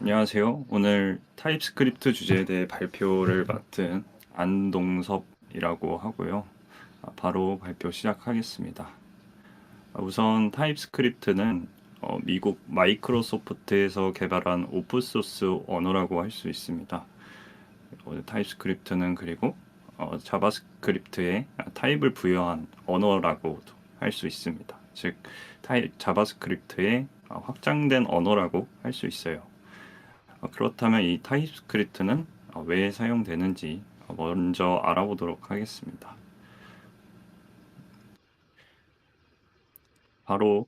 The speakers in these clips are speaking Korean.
안녕하세요. 오늘 타입스크립트 주제에 대해 발표를 맡은 안동섭이라고 하고요. 바로 발표 시작하겠습니다. 우선 타입스크립트는 미국 마이크로소프트에서 개발한 오픈소스 언어라고 할 수 있습니다. 타입스크립트는 그리고 자바스크립트에 타입을 부여한 언어라고도 할 수 있습니다. 즉, 자바스크립트의 확장된 언어라고 할 수 있어요. 그렇다면 이 타입스크립트는 왜 사용되는지 먼저 알아보도록 하겠습니다. 바로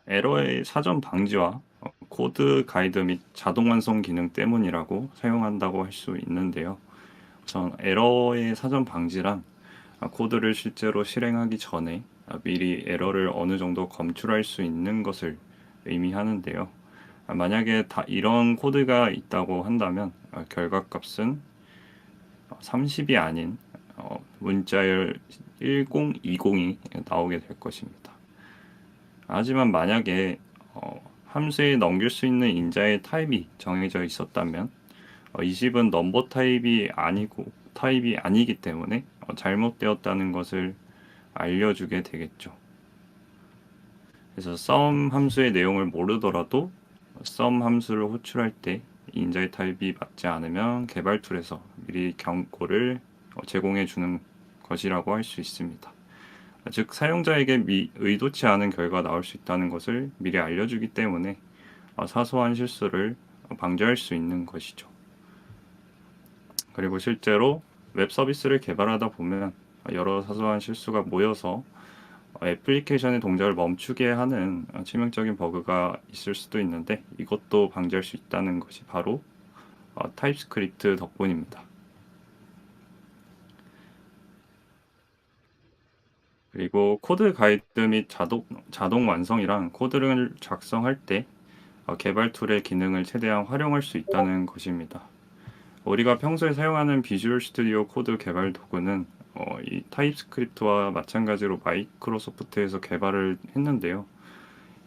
에러의 사전 방지와 코드 가이드 및 자동 완성 기능 때문이라고 사용한다고 할 수 있는데요. 우선 에러의 사전 방지란 코드를 실제로 실행하기 전에 미리 에러를 어느 정도 검출할 수 있는 것을 의미하는데요. 만약에 이런 코드가 있다고 한다면 결과값은 30이 아닌 문자열 1020이 나오게 될 것입니다. 하지만 만약에 함수에 넘길 수 있는 인자의 타입이 정해져 있었다면 20은 넘버 타입이 아니기 때문에 잘못되었다는 것을 알려주게 되겠죠. 그래서 sum 함수의 내용을 모르더라도 sum 함수를 호출할 때 인자의 타입이 맞지 않으면 개발 툴에서 미리 경고를 제공해 주는 것이라고 할 수 있습니다. 즉 사용자에게 의도치 않은 결과가 나올 수 있다는 것을 미리 알려주기 때문에 사소한 실수를 방지할 수 있는 것이죠. 그리고 실제로 웹 서비스를 개발하다 보면 여러 사소한 실수가 모여서 애플리케이션의 동작을 멈추게 하는 치명적인 버그가 있을 수도 있는데 이것도 방지할 수 있다는 것이 바로 타입스크립트 덕분입니다. 그리고 코드 가이드 및 자동 완성이랑 코드를 작성할 때 개발 툴의 기능을 최대한 활용할 수 있다는 것입니다. 우리가 평소에 사용하는 비주얼 스튜디오 코드 개발 도구는 이 타입스크립트와 마찬가지로 마이크로소프트에서 개발을 했는데요.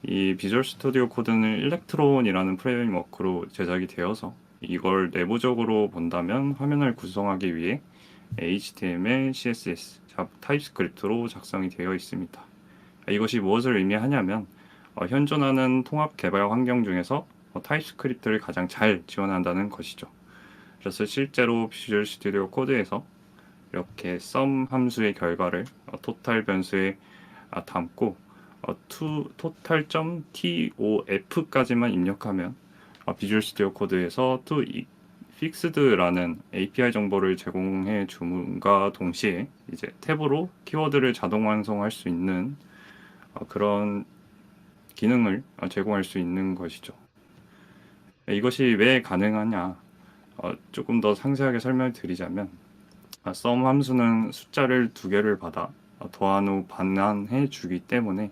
이 비주얼 스튜디오 코드는 일렉트론이라는 프레임워크로 제작이 되어서 이걸 내부적으로 본다면 화면을 구성하기 위해 HTML, CSS, 타입스크립트로 작성이 되어 있습니다. 이것이 무엇을 의미하냐면 현존하는 통합 개발 환경 중에서 타입스크립트를 가장 잘 지원한다는 것이죠. 그래서 실제로 비주얼 스튜디오 코드에서 이렇게 sum 함수의 결과를 토탈 변수에 담고 total.tof까지만 입력하면 비주얼 스튜디오 코드에서 to fixed라는 API 정보를 제공해 줌과 동시에 이제 탭으로 키워드를 자동 완성할 수 있는 그런 기능을 제공할 수 있는 것이죠. 이것이 왜 가능하냐? 조금 더 상세하게 설명드리자면 sum 함수는 숫자를 두 개를 받아 더한 후 반환해 주기 때문에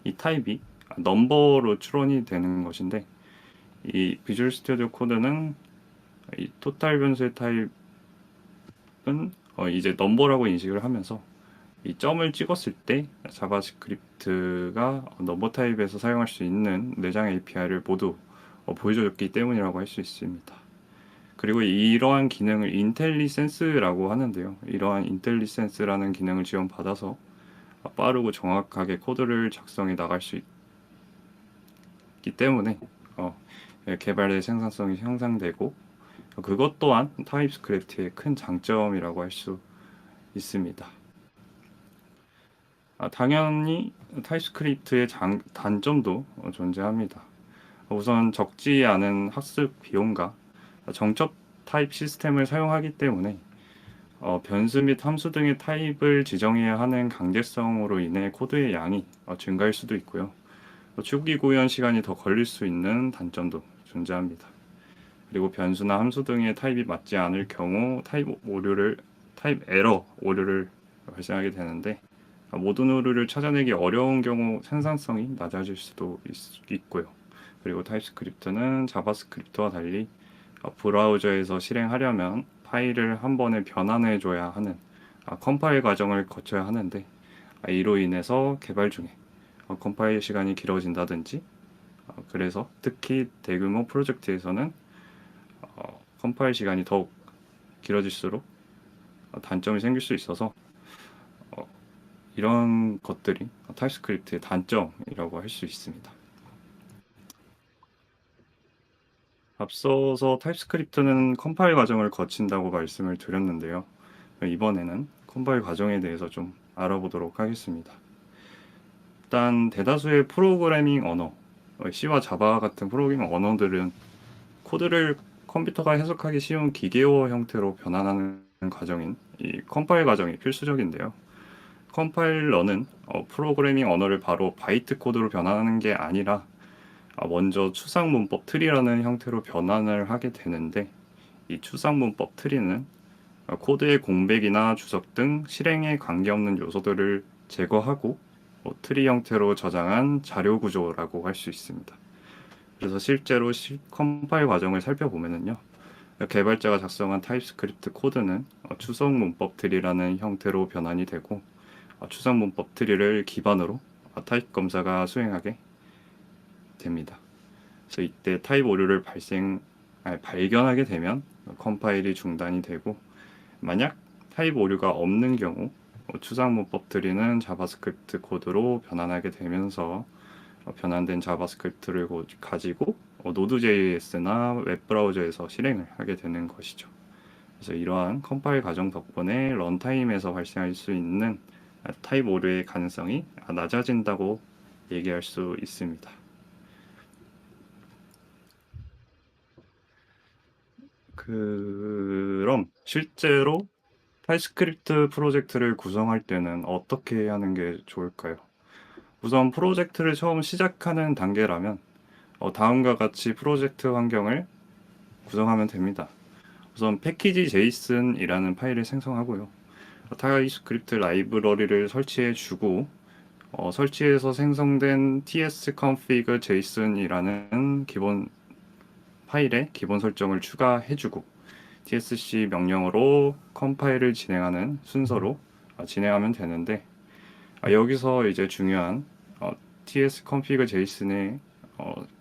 이 타입이 넘버로 추론이 되는 것인데 이 비주얼 스튜디오 코드는 이 토탈 변수의 타입은 이제 넘버라고 인식을 하면서 이 점을 찍었을 때 자바스크립트가 넘버 타입에서 사용할 수 있는 내장 API를 모두 보여줬기 때문이라고 할 수 있습니다. 그리고 이러한 기능을 인텔리센스라고 하는데요. 이러한 인텔리센스라는 기능을 지원받아서 빠르고 정확하게 코드를 작성해 나갈 수 있기 때문에 개발의 생산성이 향상되고 그것 또한 타입스크립트의 큰 장점이라고 할 수 있습니다. 당연히 타입스크립트의 단점도 존재합니다. 우선 적지 않은 학습 비용과 정적 타입 시스템을 사용하기 때문에 변수 및 함수 등의 타입을 지정해야 하는 강제성으로 인해 코드의 양이 증가할 수도 있고요. 추기 구현 시간이 더 걸릴 수 있는 단점도 존재합니다. 그리고 변수나 함수 등의 타입이 맞지 않을 경우 타입 에러 오류를 발생하게 되는데 모든 오류를 찾아내기 어려운 경우 생산성이 낮아질 수도 있고요. 그리고 타입스크립트는 자바스크립트와 달리 브라우저에서 실행하려면 파일을 한 번에 변환해 줘야 하는 컴파일 과정을 거쳐야 하는데 이로 인해서 개발 중에 컴파일 시간이 길어진다든지 그래서 특히 대규모 프로젝트에서는 컴파일 시간이 더욱 길어질수록 단점이 생길 수 있어서 이런 것들이 타입스크립트의 단점이라고 할 수 있습니다. 앞서서 타입스크립트는 컴파일 과정을 거친다고 말씀을 드렸는데요. 이번에는 컴파일 과정에 대해서 좀 알아보도록 하겠습니다. 일단 대다수의 프로그래밍 언어, C와 자바 같은 프로그래밍 언어들은 코드를 컴퓨터가 해석하기 쉬운 기계어 형태로 변환하는 과정인 이 컴파일 과정이 필수적인데요. 컴파일러는 프로그래밍 언어를 바로 바이트 코드로 변환하는 게 아니라 먼저 추상 문법 트리라는 형태로 변환을 하게 되는데, 이 추상 문법 트리는 코드의 공백이나 주석 등 실행에 관계없는 요소들을 제거하고 트리 형태로 저장한 자료 구조라고 할 수 있습니다. 그래서 실제로 컴파일 과정을 살펴보면요, 개발자가 작성한 타입스크립트 코드는 추석 문법 트리라는 형태로 변환이 되고, 추상 문법 트리를 기반으로 타입 검사가 수행하게 됩니다. 그래서 이때 타입 오류를 발견하게 되면 컴파일이 중단이 되고, 만약 타입 오류가 없는 경우 추상 문법 트리는 자바스크립트 코드로 변환하게 되면서 변환된 자바스크립트를 가지고 노드.js나 웹브라우저에서 실행을 하게 되는 것이죠. 그래서 이러한 컴파일 과정 덕분에 런타임에서 발생할 수 있는 타입 오류의 가능성이 낮아진다고 얘기할 수 있습니다. 그럼 실제로 타입스크립트 프로젝트를 구성할 때는 어떻게 하는 게 좋을까요? 우선 프로젝트를 처음 시작하는 단계라면 다음과 같이 프로젝트 환경을 구성하면 됩니다. 우선 패키지 제이슨이라는 파일을 생성하고요. 타입스크립트 라이브러리를 설치해 주고, 설치해서 생성된 tsconfig json이라는 기본 파일에 기본 설정을 추가해 주고, tsc 명령어로 컴파일을 진행하는 순서로 진행하면 되는데, 여기서 이제 중요한 tsconfig json의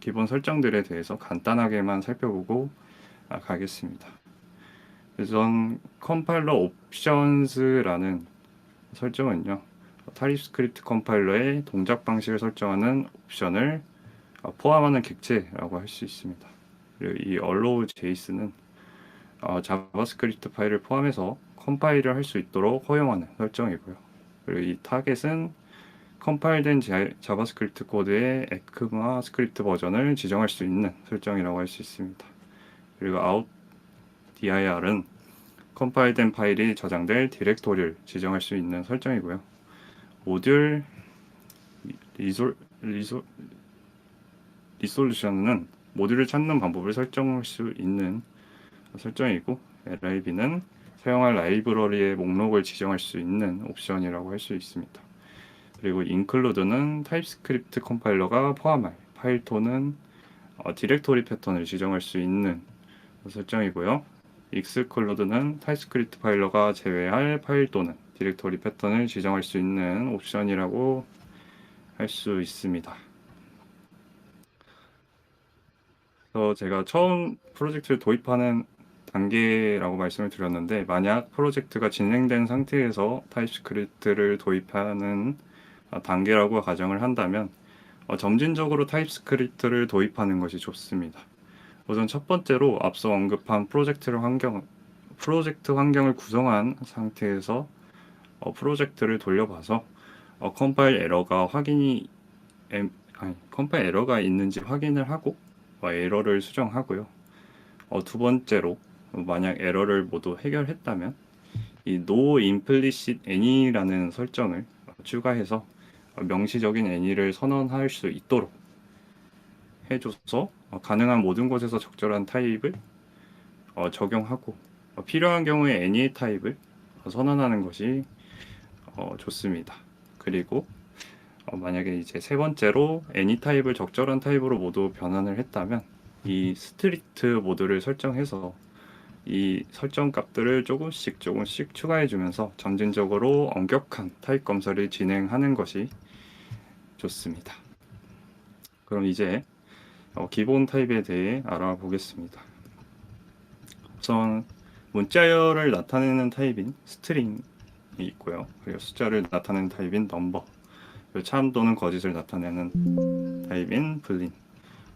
기본 설정들에 대해서 간단하게만 살펴보고 가겠습니다. 우선 컴파일러 옵션스라는 설정은요, 타입스크립트 컴파일러의 동작 방식을 설정하는 옵션을 포함하는 객체라고 할 수 있습니다. 그리고 이 allow js는 자바스크립트 파일을 포함해서 컴파일을 할 수 있도록 허용하는 설정이고요. 그리고 이 타겟은 컴파일된 자바스크립트 코드의 에크마 스크립트 버전을 지정할 수 있는 설정이라고 할 수 있습니다. 그리고 out dir은 컴파일된 파일이 저장될 디렉토리를 지정할 수 있는 설정이고요. 모듈 리솔루션은 모듈을 찾는 방법을 설정할 수 있는 설정이고, lib는 사용할 라이브러리의 목록을 지정할 수 있는 옵션이라고 할 수 있습니다. 그리고 include는 타입스크립트 컴파일러가 포함할 파일 또는 디렉토리 패턴을 지정할 수 있는 설정이고요. exclude는 타입스크립트 파일러가 제외할 파일 또는 디렉토리 패턴을 지정할 수 있는 옵션이라고 할 수 있습니다. 그래서 제가 처음 프로젝트를 도입하는 단계라고 말씀을 드렸는데, 만약 프로젝트가 진행된 상태에서 타입스크립트를 도입하는 단계라고 가정을 한다면 점진적으로 타입스크립트를 도입하는 것이 좋습니다. 우선 첫 번째로 앞서 언급한 프로젝트 환경을 구성한 상태에서 프로젝트를 돌려봐서 컴파일 에러가 있는지 확인을 하고 에러를 수정하고요. 두 번째로 만약 에러를 모두 해결했다면 이 no implicit any라는 설정을 추가해서 명시적인 any를 선언할 수 있도록 해줘서 가능한 모든 곳에서 적절한 타입을 적용하고 필요한 경우에 any 타입을 선언하는 것이 좋습니다. 그리고 만약에 이제 세 번째로 any 타입을 적절한 타입으로 모두 변환을 했다면 이 스트릭트 모드를 설정해서 이 설정 값들을 조금씩 추가해 주면서 점진적으로 엄격한 타입 검사를 진행하는 것이 좋습니다. 그럼 이제 기본 타입에 대해 알아보겠습니다. 우선 문자열을 나타내는 타입인 스트링이 있고요. 그리고 숫자를 나타내는 타입인 넘버, 그리고 참 또는 거짓을 나타내는 타입인 불린,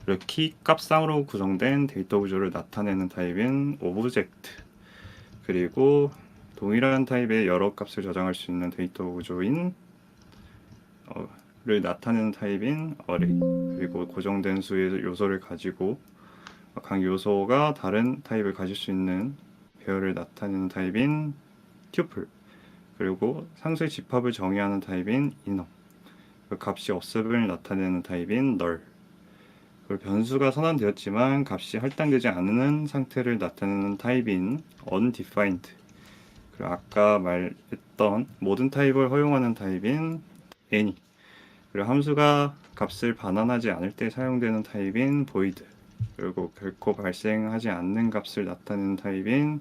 그리고 키 값상으로 구성된 데이터 구조를 나타내는 타입인 오브젝트, 그리고 동일한 타입의 여러 값을 저장할 수 있는 데이터 구조인 를 나타내는 타입인 어레이, 그리고 고정된 수의 요소를 가지고 각 요소가 다른 타입을 가질 수 있는 배열을 나타내는 타입인 튜플, 그리고 상수의 집합을 정의하는 타입인 이너, 값이 없음을 나타내는 타입인 널, 그리고 변수가 선언되었지만 값이 할당되지 않는 상태를 나타내는 타입인 undefined, 그리고 아까 말했던 모든 타입을 허용하는 타입인 any, 그리고 함수가 값을 반환하지 않을 때 사용되는 타입인 void, 그리고 결코 발생하지 않는 값을 나타내는 타입인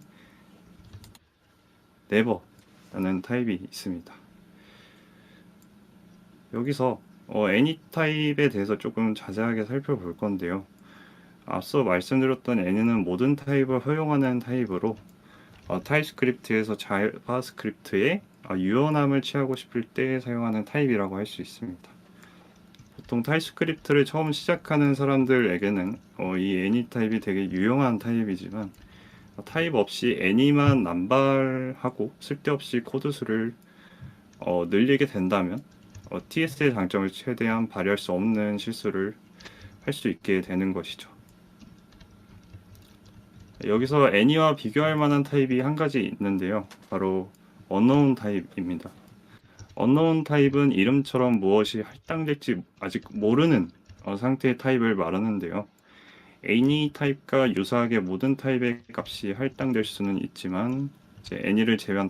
never라는 타입이 있습니다. 여기서 any 타입에 대해서 조금 자세하게 살펴볼 건데요. 앞서 말씀드렸던 any는 모든 타입을 허용하는 타입으로 타입스크립트에서 자바스크립트에 유연함을 취하고 싶을 때 사용하는 타입이라고 할 수 있습니다. 보통 타입스크립트를 처음 시작하는 사람들에게는 이 any 타입이 되게 유용한 타입이지만 타입 없이 any만 남발하고 쓸데없이 코드 수를 늘리게 된다면 TS의 장점을 최대한 발휘할 수 없는 실수를 할 수 있게 되는 것이죠. 여기서 any와 비교할 만한 타입이 한 가지 있는데요. 바로 unknown 타입입니다. unknown 타입은 이름처럼 무엇이 할당될지 아직 모르는 상태의 타입을 말하는데요. any 타입과 유사하게 모든 타입의 값이 할당될 수는 있지만 any를 제외한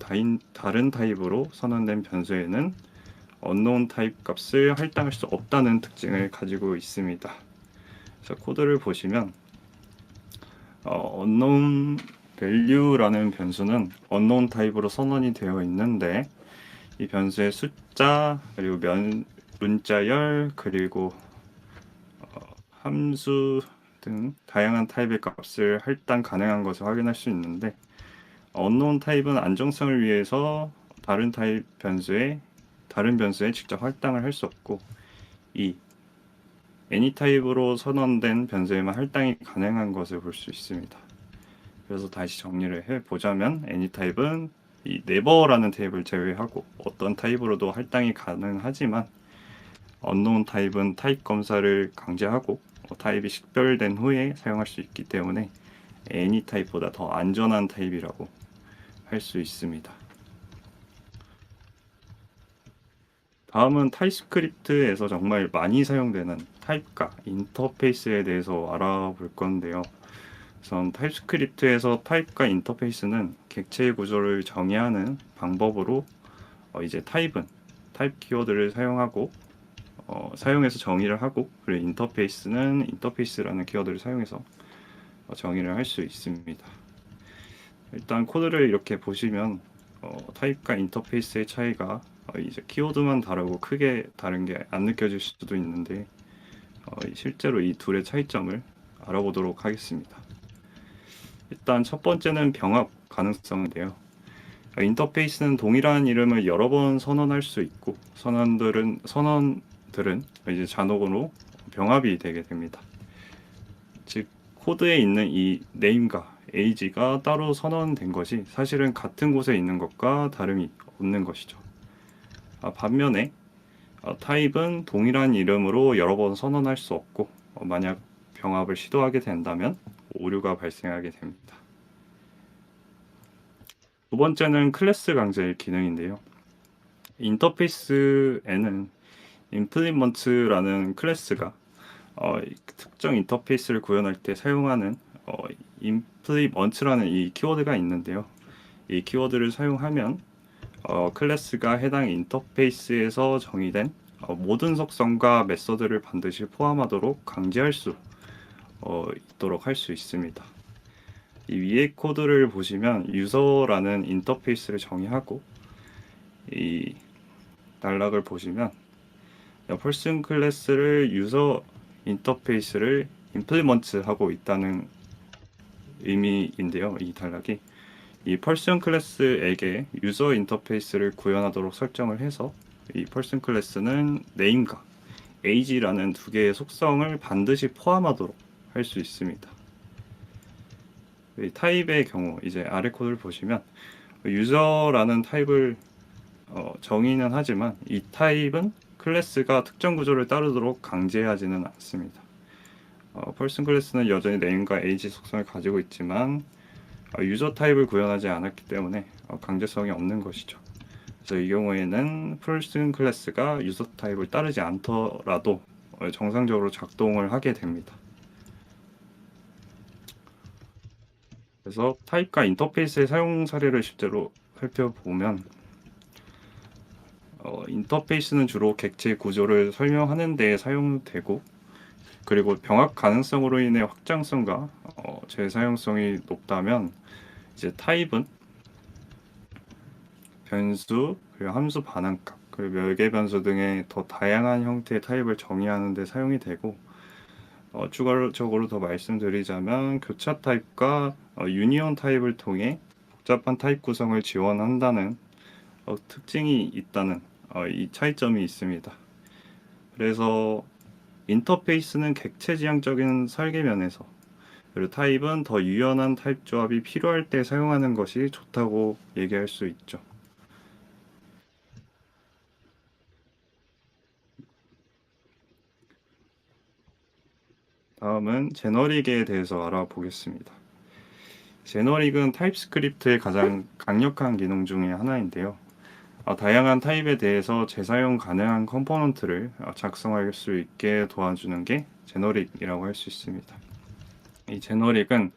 다른 타입으로 선언된 변수에는 unknown 타입 값을 할당할 수 없다는 특징을 가지고 있습니다. 그래서 코드를 보시면 unknown value라는 변수는 unknown 타입으로 선언이 되어 있는데 이 변수의 숫자, 그리고 문자열, 그리고 함수 등 다양한 타입의 값을 할당 가능한 것을 확인할 수 있는데 unknown 타입은 안정성을 위해서 다른 변수에 직접 할당을 할 수 없고 이 any 타입으로 선언된 변수에만 할당이 가능한 것을 볼 수 있습니다. 그래서 다시 정리를 해보자면 any 타입은 이 never라는 타입을 제외하고 어떤 타입으로도 할당이 가능하지만 unknown 타입은 타입 검사를 강제하고 타입이 식별된 후에 사용할 수 있기 때문에 any 타입보다 더 안전한 타입이라고 할 수 있습니다. 다음은 타입스크립트에서 정말 많이 사용되는 타입과 인터페이스에 대해서 알아볼 건데요. 우선 타입스크립트에서 타입과 인터페이스는 객체의 구조를 정의하는 방법으로 이제 타입은 타입 키워드를 사용해서 정의를 하고, 그리고 인터페이스는 인터페이스라는 키워드를 사용해서 정의를 할 수 있습니다. 일단 코드를 이렇게 보시면 타입과 인터페이스의 차이가 이제 키워드만 다르고 크게 다른 게 안 느껴질 수도 있는데 실제로 이 둘의 차이점을 알아보도록 하겠습니다. 일단 첫 번째는 병합 가능성인데요. 인터페이스는 동일한 이름을 여러 번 선언할 수 있고 선언들은 이제 잔혹으로 병합이 되게 됩니다. 즉 코드에 있는 이 name과 age가 따로 선언된 것이 사실은 같은 곳에 있는 것과 다름이 없는 것이죠. 반면에 타입은 동일한 이름으로 여러 번 선언할 수 없고 만약 병합을 시도하게 된다면 오류가 발생하게 됩니다. 두 번째는 클래스 강제 기능인데요. 인터페이스에는 implement라는 클래스가 특정 인터페이스를 구현할 때 사용하는 implement라는 이 키워드가 있는데요. 이 키워드를 사용하면 클래스가 해당 인터페이스에서 정의된 모든 속성과 메서드를 반드시 포함하도록 강제할 수 있도록 할 수 있습니다. 이 위에 코드를 보시면 유저라는 인터페이스를 정의하고 이 단락을 보시면 person 클래스를 유저 인터페이스를 implement 하고 있다는 의미인데요. 이 단락이 이 펄슨 클래스에게 유저 인터페이스를 구현하도록 설정을 해서 이 펄슨 클래스는 name과 age라는 두 개의 속성을 반드시 포함하도록 할 수 있습니다. 이 타입의 경우 이제 아래 코드를 보시면 유저라는 타입을 정의는 하지만 이 타입은 클래스가 특정 구조를 따르도록 강제하지는 않습니다. 펄슨 클래스는 여전히 name과 age 속성을 가지고 있지만 유저 타입을 구현하지 않았기 때문에 강제성이 없는 것이죠. 그래서 이 경우에는 펄슨 클래스가 유저 타입을 따르지 않더라도 정상적으로 작동을 하게 됩니다. 그래서 타입과 인터페이스의 사용 사례를 실제로 살펴보면 인터페이스는 주로 객체 구조를 설명하는 데 사용되고, 그리고 병합 가능성으로 인해 확장성과 재사용성이 높다면 이제 타입은 변수, 그리고 함수 반환값, 그리고 별개 변수 등의 더 다양한 형태의 타입을 정의하는 데 사용이 되고, 추가적으로 더 말씀드리자면 교차 타입과 유니온 타입을 통해 복잡한 타입 구성을 지원한다는 특징이 있다는 이 차이점이 있습니다. 그래서 인터페이스는 객체 지향적인 설계면에서, 그리고 타입은 더 유연한 타입 조합이 필요할 때 사용하는 것이 좋다고 얘기할 수 있죠. 다음은 제너릭에 대해서 알아보겠습니다. 제너릭은 타입스크립트의 가장 강력한 기능 중의 하나인데요. 다양한 타입에 대해서 재사용 가능한 컴포넌트를 작성할 수 있게 도와주는 게 제너릭이라고 할 수 있습니다. 이 제너릭은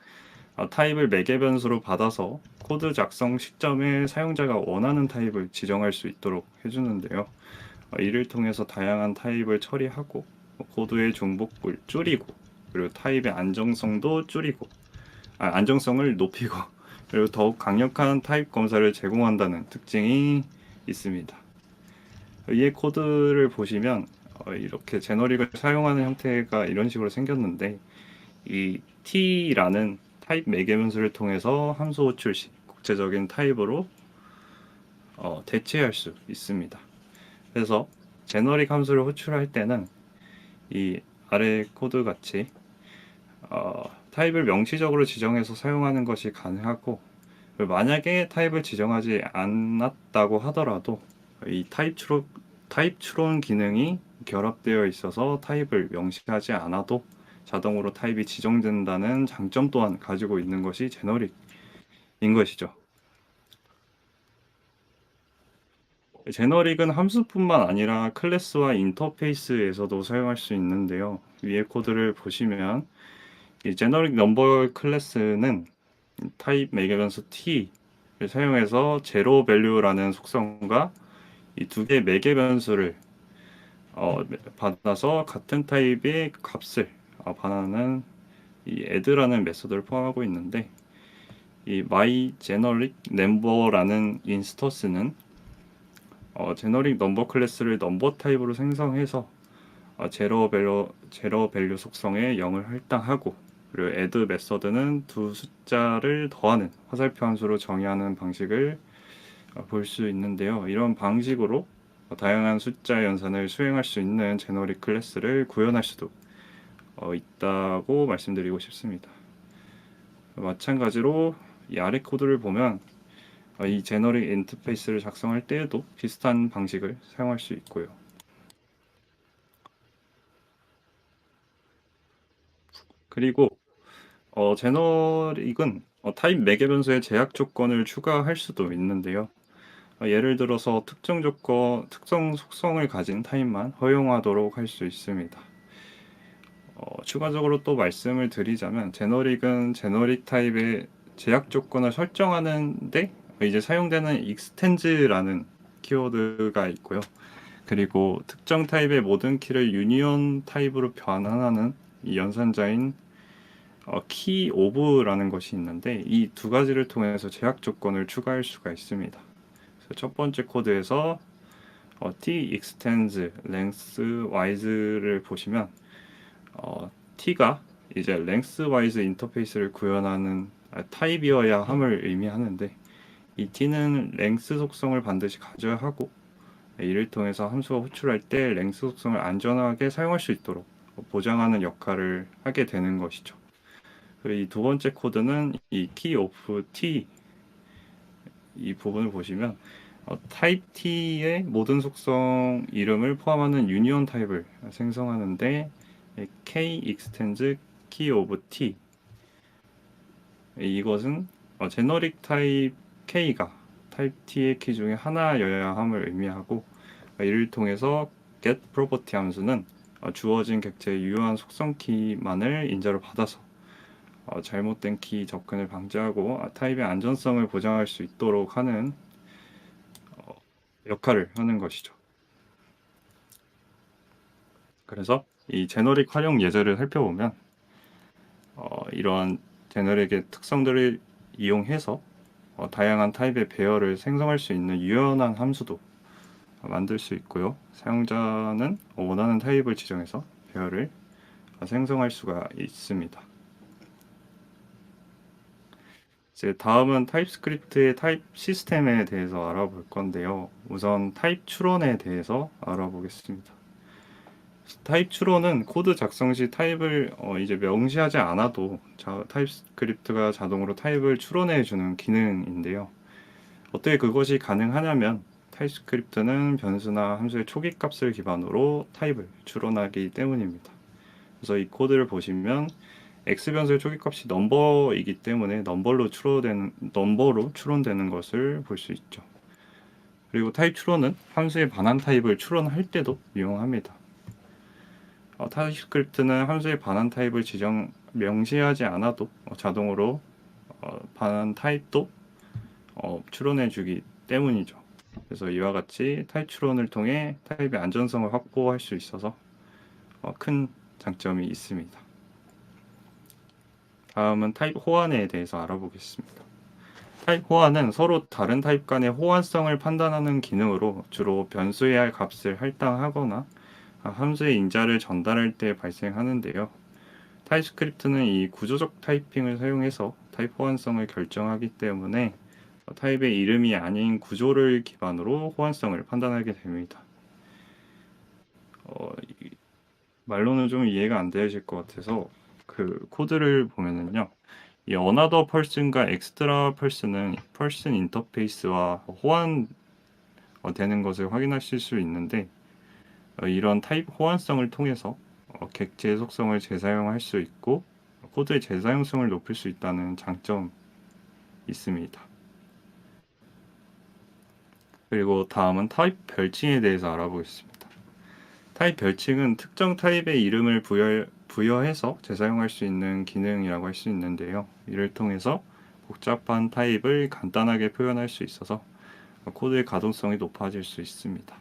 타입을 매개 변수로 받아서 코드 작성 시점에 사용자가 원하는 타입을 지정할 수 있도록 해주는데요. 이를 통해서 다양한 타입을 처리하고 코드의 중복을 줄이고, 그리고 타입의 안정성도 줄이고, 안정성을 높이고, 그리고 더욱 강력한 타입 검사를 제공한다는 특징이 있습니다. 이 코드를 보시면 이렇게 제너릭을 사용하는 형태가 이런 식으로 생겼는데, 이 t라는 타입 매개 변수를 통해서 함수 호출 시 국제적인 타입으로 대체할 수 있습니다. 그래서 제너릭 함수를 호출할 때는 이 아래 코드 같이 타입을 명시적으로 지정해서 사용하는 것이 가능하고, 만약에 타입을 지정하지 않았다고 하더라도 이 타입 추론 기능이 결합되어 있어서 타입을 명시하지 않아도 자동으로 타입이 지정된다는 장점 또한 가지고 있는 것이 제너릭인 것이죠. 제너릭은 함수뿐만 아니라 클래스와 인터페이스에서도 사용할 수 있는데요. 위에 코드를 보시면 이 제너릭 넘버 클래스는 타입 매개 변수 t를 사용해서 제로 밸류라는 속성과 이 두 개의 매개 변수를 받아서 같은 타입의 값을 반환하는 이 add라는 메소드를 포함하고 있는데, 이 my generic number라는 인스턴스는 제너릭 넘버 클래스를 넘버 타입으로 생성해서 제로 밸류 속성에 0을 할당하고, 그리고 add 메서드는 두 숫자를 더하는 화살표 함수로 정의하는 방식을 볼 수 있는데요. 이런 방식으로 다양한 숫자 연산을 수행할 수 있는 제너릭 클래스를 구현할 수도 있다고 말씀드리고 싶습니다. 마찬가지로 이 아래 코드를 보면 이 제너릭 인터페이스를 작성할 때에도 비슷한 방식을 사용할 수 있고요. 그리고 제너릭은 타입 매개 변수의 제약 조건을 추가할 수도 있는데요. 예를 들어서 특정 속성을 가진 타입만 허용하도록 할 수 있습니다. 추가적으로 또 말씀을 드리자면 제너릭은 제너릭 타입의 제약 조건을 설정하는데 이제 사용되는 extens라는 키워드가 있고요. 그리고 특정 타입의 모든 키를 유니온 타입으로 변환하는 이 연산자인 key of라는 것이 있는데, 이 두 가지를 통해서 제약 조건을 추가할 수가 있습니다. 그래서 첫 번째 코드에서 t extends length wise를 보시면 t가 이제 랭스와이즈 인터페이스를 구현하는 타입이어야 함을 의미하는데, 이 t는 랭스 속성을 반드시 가져야 하고, 이를 통해서 함수가 호출할 때 랭스 속성을 안전하게 사용할 수 있도록 보장하는 역할을 하게 되는 것이죠. 이 두 번째 코드는 이 key of t, 이 부분을 보시면 타입 t의 모든 속성 이름을 포함하는 유니온 타입을 생성하는데, k extends key of t, 이것은 제너릭 타입 k가 타입 t의 키 중에 하나여야 함을 의미하고, 이를 통해서 get property 함수는 주어진 객체의 유효한 속성 키만을 인자로 받아서 잘못된 키 접근을 방지하고 타입의 안전성을 보장할 수 있도록 하는 역할을 하는 것이죠. 그래서 이 제너릭 활용 예제를 살펴보면 이러한 제너릭의 특성들을 이용해서 다양한 타입의 배열을 생성할 수 있는 유연한 함수도 만들 수 있고요. 사용자는 원하는 타입을 지정해서 배열을 생성할 수가 있습니다. 이제 다음은 타입스크립트의 타입 시스템에 대해서 알아볼 건데요. 우선 타입 추론에 대해서 알아보겠습니다. 타입 추론은 코드 작성 시 타입을 이제 명시하지 않아도 타입스크립트가 자동으로 타입을 추론해 주는 기능인데요. 어떻게 그것이 가능하냐면, 타입스크립트는 변수나 함수의 초기 값을 기반으로 타입을 추론하기 때문입니다. 그래서 이 코드를 보시면 x 변수의 초기 값이 넘버이기 때문에 넘버로 추론되는 것을 볼 수 있죠. 그리고 타입 추론은 함수의 반환 타입을 추론할 때도 이용합니다. 타입스크립트는 함수의 반환 타입을 명시하지 않아도 자동으로 반환 타입도 추론해 주기 때문이죠. 그래서 이와 같이 타입 추론을 통해 타입의 안전성을 확보할 수 있어서 큰 장점이 있습니다. 다음은 타입 호환에 대해서 알아보겠습니다. 타입 호환은 서로 다른 타입 간의 호환성을 판단하는 기능으로 주로 변수에 할 값을 할당하거나 함수의 인자를 전달할 때 발생하는데요. 타입스크립트는 이 구조적 타이핑을 사용해서 타입 호환성을 결정하기 때문에 타입의 이름이 아닌 구조를 기반으로 호환성을 판단하게 됩니다. 말로는 좀 이해가 안 되실 것 같아서 그 코드를 보면은요, 이 another person과 extra person은 person 인터페이스와 호환 되는 것을 확인하실 수 있는데, 이런 타입 호환성을 통해서 객체의 속성을 재사용할 수 있고 코드의 재사용성을 높일 수 있다는 장점이 있습니다. 그리고 다음은 타입 별칭에 대해서 알아보겠습니다. 타입 별칭은 특정 타입의 이름을 부여해서 재사용할 수 있는 기능이라고 할 수 있는데요. 이를 통해서 복잡한 타입을 간단하게 표현할 수 있어서 코드의 가동성이 높아질 수 있습니다.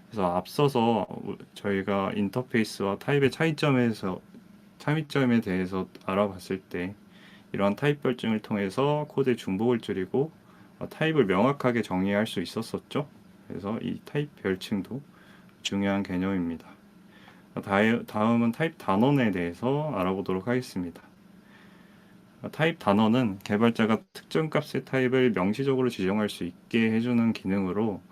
그래서 앞서서 저희가 인터페이스와 타입의 차이점에 대해서 알아봤을 때, 이러한 타입 별칭을 통해서 코드의 중복을 줄이고 타입을 명확하게 정의할 수 있었었죠. 그래서 이 타입 별칭도 중요한 개념입니다. 다음은 타입 단원에 대해서 알아보도록 하겠습니다. 타입 단원은 개발자가 특정 값의 타입을 명시적으로 지정할 수 있게 해주는 기능으로,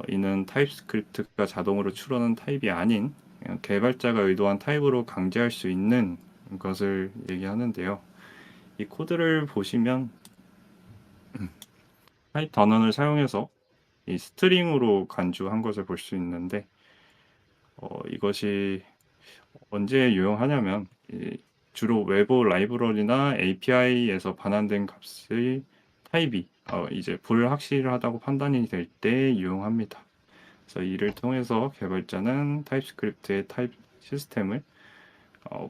이는 타입스크립트가 자동으로 추론한 타입이 아닌 개발자가 의도한 타입으로 강제할 수 있는 것을 얘기하는데요. 이 코드를 보시면 타입 단원을 사용해서 이 스트링으로 간주한 것을 볼 수 있는데, 이것이 언제 유용하냐면 주로 외부 라이브러리나 API에서 반환된 값의 타입이 이제 불확실하다고 판단이 될 때 유용합니다. 그래서 이를 통해서 개발자는 타입스크립트의 타입 시스템을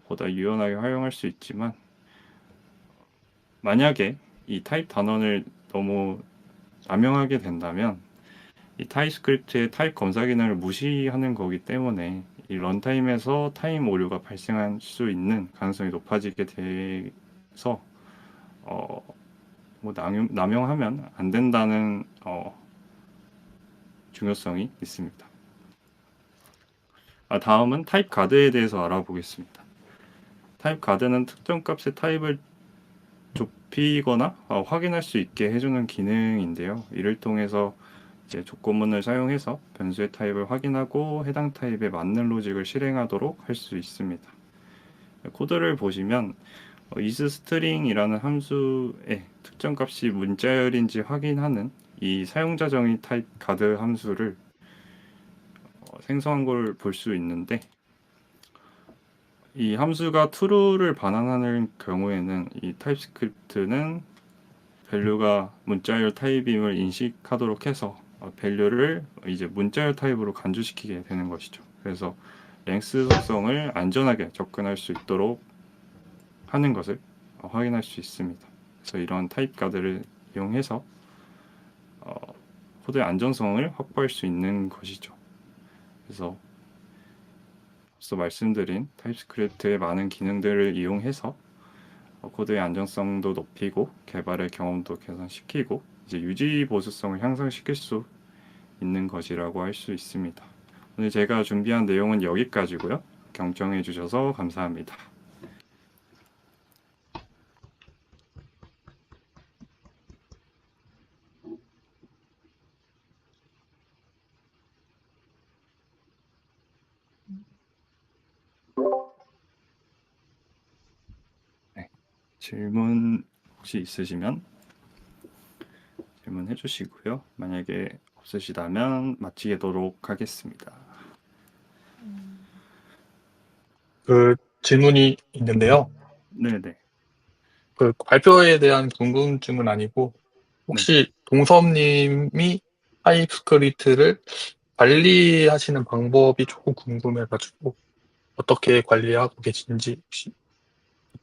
보다 유연하게 활용할 수 있지만, 만약에 이 타입 단원을 너무 남용하게 된다면 이 타입스크립트의 타입 검사 기능을 무시하는 거기 때문에 이 런타임에서 타임 오류가 발생할 수 있는 가능성이 높아지게 돼서 남용하면 안 된다는 중요성이 있습니다. 다음은 타입 가드에 대해서 알아보겠습니다. 타입 가드는 특정 값의 타입을 좁히거나 확인할 수 있게 해주는 기능인데요. 이를 통해서 이제 조건문을 사용해서 변수의 타입을 확인하고 해당 타입에 맞는 로직을 실행하도록 할 수 있습니다. 코드를 보시면 isString이라는 함수의 특정 값이 문자열인지 확인하는 이 사용자 정의 타입 가드 함수를 생성한 걸 볼 수 있는데, 이 함수가 true를 반환하는 경우에는 이 타입스크립트는 밸류가 문자열 타입임을 인식하도록 해서 밸류를 이제 문자열 타입으로 간주시키게 되는 것이죠. 그래서 랭스 속성을 안전하게 접근할 수 있도록 하는 것을 확인할 수 있습니다. 그래서 이런 타입 가드를 이용해서 코드의 안전성을 확보할 수 있는 것이죠. 그래서 앞서 말씀드린 타입스크립트의 많은 기능들을 이용해서 코드의 안정성도 높이고 개발의 경험도 개선시키고 이제 유지 보수성을 향상시킬 수 있는 것이라고 할 수 있습니다. 오늘 제가 준비한 내용은 여기까지고요. 경청해 주셔서 감사합니다. 네, 질문 혹시 있으시면 질문해 주시고요. 만약에 없으시다면 마치도록 하겠습니다. 그 질문이 있는데요. 네네. 그 발표에 대한 궁금증은 아니고 혹시 동섭님이 타입스크립트를 관리하시는 방법이 조금 궁금해가지고 어떻게 관리하고 계신지 혹시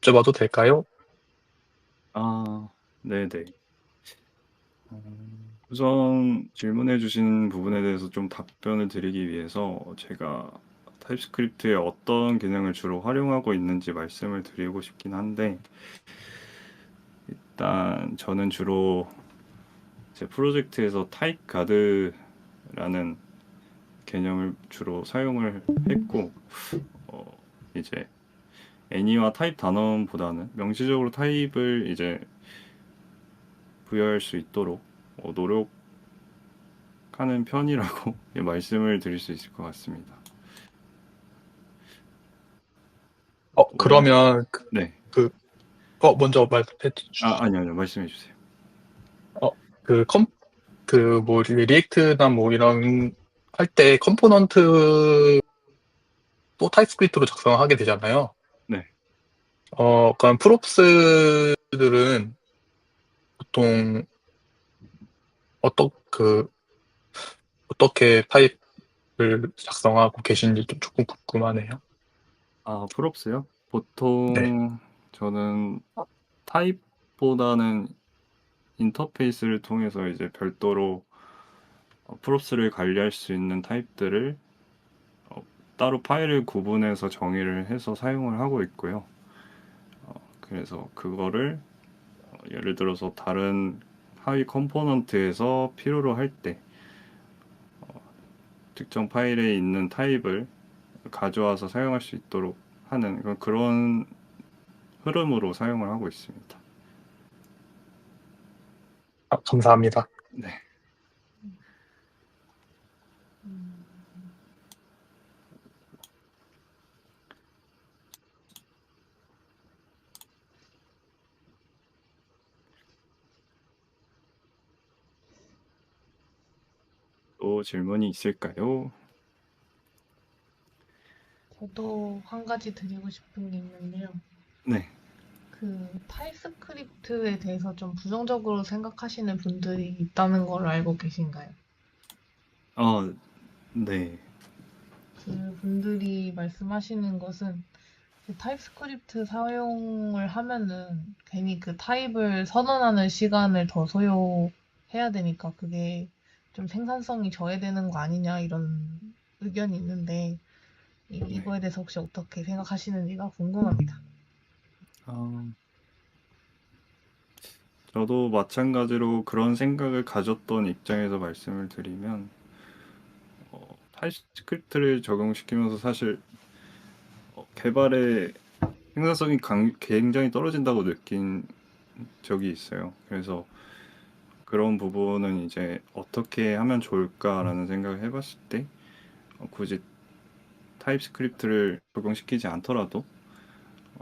여쭤봐도 될까요? 네네. 우선 질문해 주신 부분에 대해서 좀 답변을 드리기 위해서 제가 타입스크립트의 어떤 기능을 주로 활용하고 있는지 말씀을 드리고 싶긴 한데, 일단 저는 주로 제 프로젝트에서 타입 가드라는 개념을 주로 사용을 했고, 이제 애니와 타입 단원보다는 명시적으로 타입을 이제 부여할 수 있도록 노력하는 편이라고 말씀을 드릴 수 있을 것 같습니다. 그러면 네. 먼저 말씀해 주시죠. 아니요. 말씀해 주세요. 그 리액트나 뭐 이런 할 때 컴포넌트 또 타입스크립트로 작성하게 되잖아요. 네. 그럼 프롭스들은 보통 어떻게 타입을 작성하고 계신지 좀 조금 궁금하네요. 프롭스요? 네. 보통 저는 타입보다는 인터페이스를 통해서 이제 별도로 프롭스를 관리할 수 있는 타입들을 따로 파일을 구분해서 정의를 해서 사용을 하고 있고요. 그래서 그거를 예를 들어서 다른 하위 컴포넌트에서 필요로 할 때 특정 파일에 있는 타입을 가져와서 사용할 수 있도록 하는 그런 흐름으로 사용을 하고 있습니다. 감사합니다. 네. 또 질문이 있을까요? 저도 한 가지 드리고 싶은 게 있는데요. 네. 그 타입스크립트에 대해서 좀 부정적으로 생각하시는 분들이 있다는 걸 알고 계신가요? 네. 그 분들이 말씀하시는 것은 그 타입스크립트 사용을 하면은 괜히 그 타입을 선언하는 시간을 더 소요해야 되니까 그게 좀 생산성이 저해되는 거 아니냐 이런 의견이 있는데 네. 이거에 대해서 혹시 어떻게 생각하시는지가 궁금합니다. 저도 마찬가지로 그런 생각을 가졌던 입장에서 말씀을 드리면, 타입스크립트를 적용시키면서 사실 개발에 생산성이 굉장히 떨어진다고 느낀 적이 있어요. 그래서 그런 부분은 이제 어떻게 하면 좋을까라는 생각을 해봤을 때 굳이 타입스크립트를 적용시키지 않더라도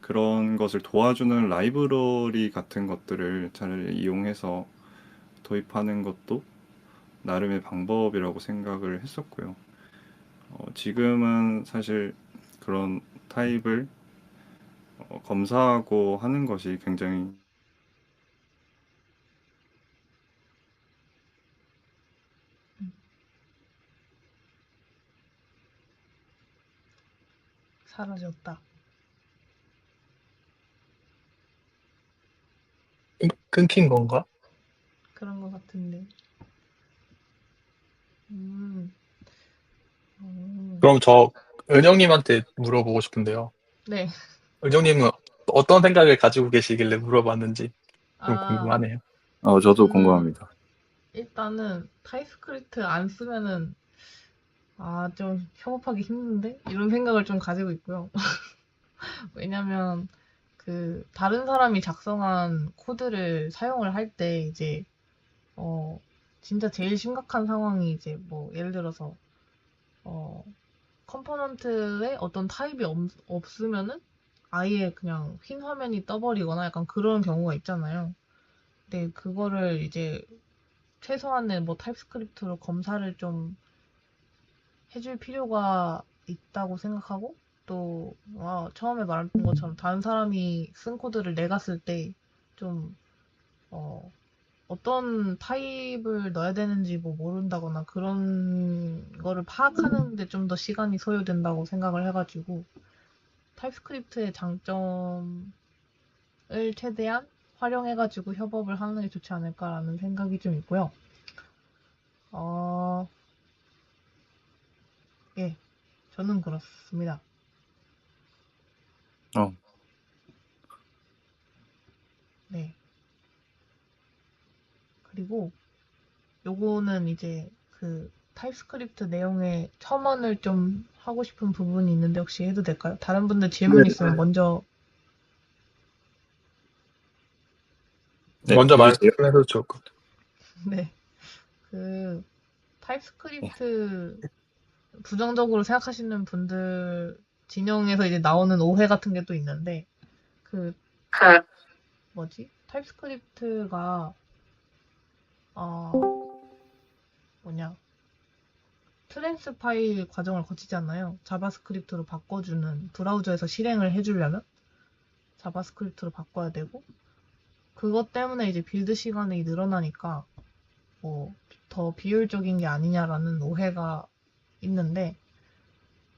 그런 것을 도와주는 라이브러리 같은 것들을 잘 이용해서 도입하는 것도 나름의 방법이라고 생각을 했었고요. 지금은 사실 그런 타입을 검사하고 하는 것이 굉장히 사라졌다. 끊긴 건가? 그런 것 같은데. 음, 그럼 저 은영님한테 물어보고 싶은데요. 네. 은영님은 어떤 생각을 가지고 계시길래 물어봤는지 좀 아, 궁금하네요. 저도 저는 궁금합니다. 일단은 타입스크립트 안 쓰면은 좀 협업하기 힘든데? 이런 생각을 좀 가지고 있고요. 왜냐면 다른 사람이 작성한 코드를 사용을 할 때 이제 어 진짜 제일 심각한 상황이 이제 뭐 예를 들어서 어 컴포넌트에 어떤 타입이 없으면은 아예 그냥 흰 화면이 떠버리거나 약간 그런 경우가 있잖아요. 근데 그거를 이제 최소한의 뭐 타입스크립트로 검사를 좀 해줄 필요가 있다고 생각하고 또 처음에 말했던 것처럼 다른 사람이 쓴 코드를 내가 쓸 때 좀 어떤 타입을 넣어야 되는지 뭐 모른다거나 그런 거를 파악하는데 좀 더 시간이 소요된다고 생각을 해가지고 타입스크립트의 장점을 최대한 활용해가지고 협업을 하는 게 좋지 않을까라는 생각이 좀 있고요. 어, 예, 저는 그렇습니다. 어, 네. 그리고 요거는 이제 타입스크립트 내용의 첨언을 좀 하고 싶은 부분이 있는데 혹시 해도 될까요? 다른 분들 질문 있으면 먼저. 네, 먼저 해주세요. 말씀해도 좋을 것 같아요. 네. 그 네. 타입스크립트 부정적으로 생각하시는 분들 진영에서 이제 나오는 오해 같은 게 또 있는데 그 뭐지? 타입스크립트가 뭐냐? 트랜스 파일 과정을 거치잖아요. 자바스크립트로 바꿔주는 브라우저에서 실행을 해주려면 자바스크립트로 바꿔야 되고 그것 때문에 이제 빌드 시간이 늘어나니까 뭐 더 비효율적인 게 아니냐라는 오해가 있는데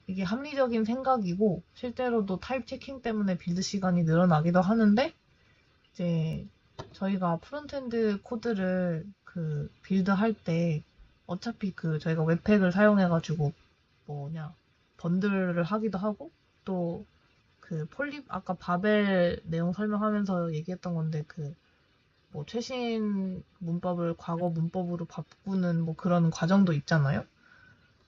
이게 합리적인 생각이고 실제로도 타입 체킹 때문에 빌드 시간이 늘어나기도 하는데 이제 저희가 프론트엔드 코드를 빌드 할 때 어차피 저희가 웹팩을 사용해가지고 번들을 하기도 하고 또 아까 바벨 내용 설명하면서 얘기했던 건데 뭐 최신 문법을 과거 문법으로 바꾸는 뭐 그런 과정도 있잖아요.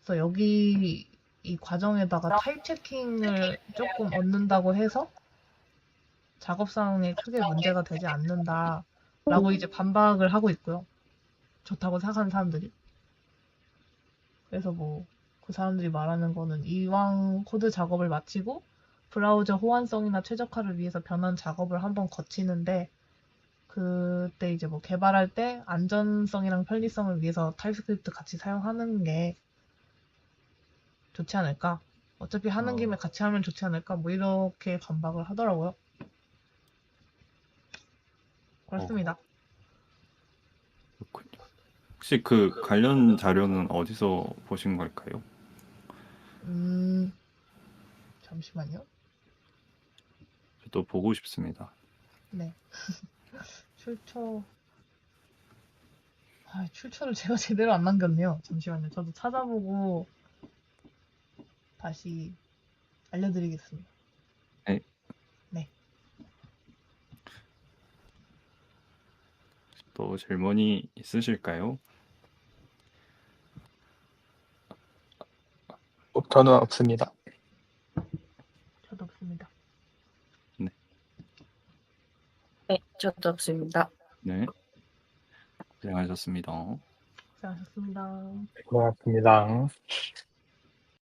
그래서 여기 이 과정에다가 타입 체킹을 조금 얻는다고 해서 작업상에 크게 문제가 되지 않는다라고 이제 반박을 하고 있고요. 좋다고 생각하는 사람들이. 그래서 뭐 그 사람들이 말하는 거는 이왕 코드 작업을 마치고 브라우저 호환성이나 최적화를 위해서 변환 작업을 한번 거치는데 그때 이제 뭐 개발할 때 안전성이랑 편리성을 위해서 타입스크립트 같이 사용하는 게 좋지 않을까? 어차피 하는 김에 같이 하면 좋지 않을까? 뭐 이렇게 반박을 하더라고요. 그렇습니다. 그렇군요. 혹시 그 관련 자료는 어디서 보신 걸까요? 잠시만요. 저도 보고 싶습니다. 네. 출처. 출처를 제가 제대로 안 남겼네요. 잠시만요. 저도 찾아보고 다시 알려드리겠습니다. 네, 네. 또 질문이 있으실까요? 저는 없습니다. 저도 없습니다. 저도 네, 고생하셨습니다. 고생하셨습니다. 고맙습니다.